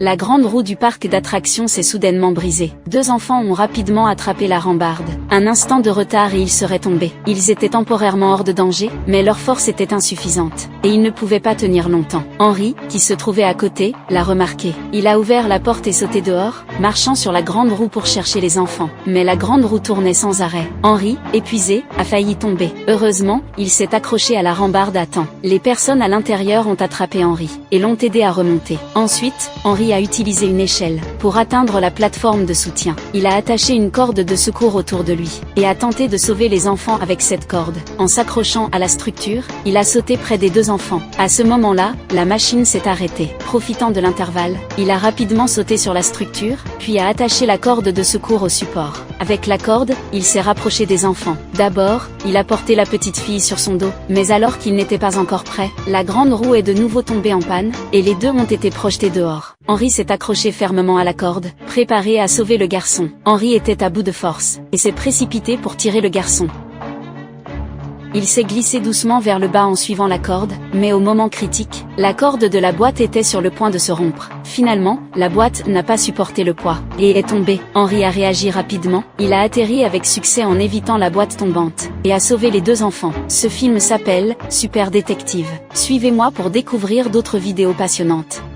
la grande roue du parc d'attractions s'est soudainement brisée. Deux enfants ont rapidement attrapé la rambarde. Un instant de retard et ils seraient tombés. Ils étaient temporairement hors de danger, mais leur force était insuffisante, et ils ne pouvaient pas tenir longtemps. Henri, qui se trouvait à côté, l'a remarqué. Il a ouvert la porte et sauté dehors, marchant sur la grande roue pour chercher les enfants. Mais la grande roue tournait sans arrêt. Henri, épuisé, a failli tomber. Heureusement, il s'est accroché à la rambarde à temps. Les personnes à l'intérieur ont attrapé Henri, et l'ont aidé à remonter. Ensuite, Henri a utilisé une échelle pour atteindre la plateforme de soutien. Il a attaché une corde de secours autour de lui, et a tenté de sauver les enfants avec cette corde. En s'accrochant à la structure, il a sauté près des deux enfants. À ce moment-là, la machine s'est arrêtée. Profitant de l'intervalle, il a rapidement sauté sur la structure, puis a attaché la corde de secours au support. Avec la corde, il s'est rapproché des enfants. D'abord, il a porté la petite fille sur son dos, mais alors qu'il n'était pas encore prêt, la grande roue est de nouveau tombée en panne, et les deux ont été projetés dehors. Henri s'est accroché fermement à la corde, préparé à sauver le garçon. Henri était à bout de force, et s'est précipité pour tirer le garçon. Il s'est glissé doucement vers le bas en suivant la corde, mais au moment critique, la corde de la boîte était sur le point de se rompre. Finalement, la boîte n'a pas supporté le poids, et est tombée. Henri a réagi rapidement, il a atterri avec succès en évitant la boîte tombante, et a sauvé les deux enfants. Ce film s'appelle Super Détective. Suivez-moi pour découvrir d'autres vidéos passionnantes.